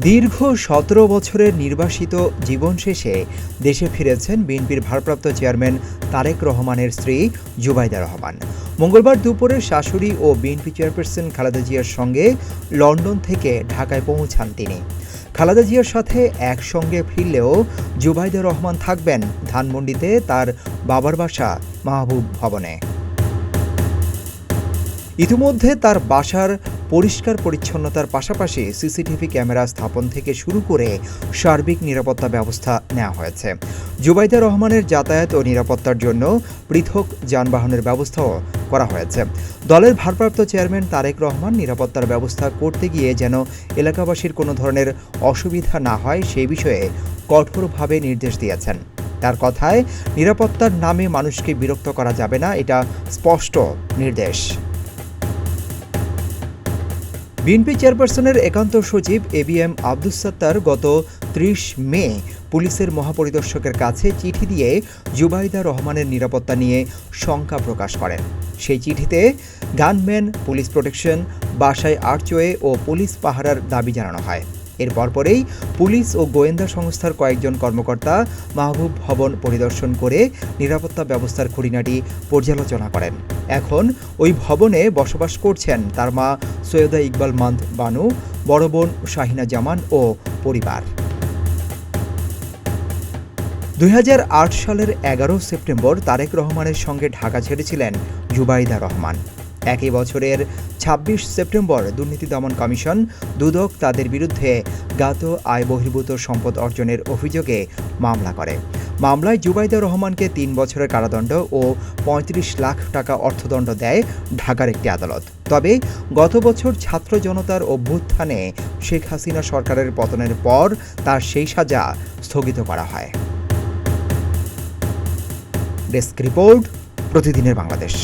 দীর্ঘ ১৭ বছরের নির্বাসিত জীবন শেষে দেশে ফিরেছেন বিএনপির ভারপ্রাপ্ত চেয়ারম্যান তারেক রহমানের স্ত্রী জুবাইদা রহমান। মঙ্গলবার দুপুরে শাশুড়ি ও বিএনপি চেয়ারপারসন খালেদা জিয়ার সঙ্গে লন্ডন থেকে ঢাকায় পৌঁছান তিনি। খালেদা জিয়ার সাথে একসঙ্গে ফিরলেও জুবাইদা রহমান থাকবেন ধানমন্ডিতে তার বাবার বাসা মাহবুব ভবনে। ইতিমধ্যে তার বাসার পরিষ্কার পরিচ্ছন্নতার পাশাপাশি সিসিটিভি ক্যামেরা স্থাপন থেকে শুরু করে সার্বিক নিরাপত্তা ব্যবস্থা নেওয়া হয়েছে। জুবাইদা রহমানের যাতায়াত ও নিরাপত্তার জন্য পৃথক যানবাহনের ব্যবস্থাও করা হয়েছে। দলের ভারপ্রাপ্ত চেয়ারম্যান তারেক রহমান নিরাপত্তার ব্যবস্থা করতে গিয়ে যেন এলাকাবাসীর কোনো ধরনের অসুবিধা না হয় সেই বিষয়ে কঠোরভাবে নির্দেশ দিয়েছেন। তার কথায়, নিরাপত্তার নামে মানুষকে বিরক্ত করা যাবে না, এটা স্পষ্ট নির্দেশ। বিএনপি চেয়ারপারসনের একান্ত সচিব এবিএম আব্দুস সাত্তার গত ৩০ মে পুলিশের মহাপরিদর্শকের কাছে চিঠি দিয়ে জুবাইদা রহমানের নিরাপত্তা নিয়ে শঙ্কা প্রকাশ করেন। সেই চিঠিতে গানম্যান, পুলিশ প্রোটেকশন, বাসায় আর্চওয়ে ও পুলিশ পাহারার দাবি জানানো হয়। এর পরপরেই পুলিশ ও গোয়েন্দা সংস্থার কয়েকজন কর্মকর্তা মাহবুব ভবন পরিদর্শন করে নিরাপত্তা ব্যবস্থার খুঁটিনাটি পর্যালোচনা করেন। এখন ওই ভবনে বসবাস করছেন তার মা সৈয়দা ইকবাল মান্দ বানু, বড় বোন শাহিনা জামান ও পরিবার। ২০০৮ সালের ১১ সেপ্টেম্বর তারেক রহমানের সঙ্গে ঢাকা ছেড়েছিলেন জুবাইদা রহমান। একই বছরের ২৬ সেপ্টেম্বর দুর্নীতি দমন কমিশন দুদক তাদের বিরুদ্ধে জ্ঞাত আয় বহির্ভূত সম্পদ অর্জনের অভিযোগে মামলা করে। মামলায় জুবাইদা রহমানকে ৩ বছরের কারাদণ্ড ও ৩৫ লাখ টাকা অর্থদণ্ড দেয় ঢাকার একটি আদালত। তবে গত বছর ছাত্র জনতার অভ্যুত্থানে শেখ হাসিনা সরকারের পতনের পর তার সেই সাজা স্থগিত করা হয়। ডেস্ক রিপোর্ট, প্রতিদিনের বাংলাদেশ।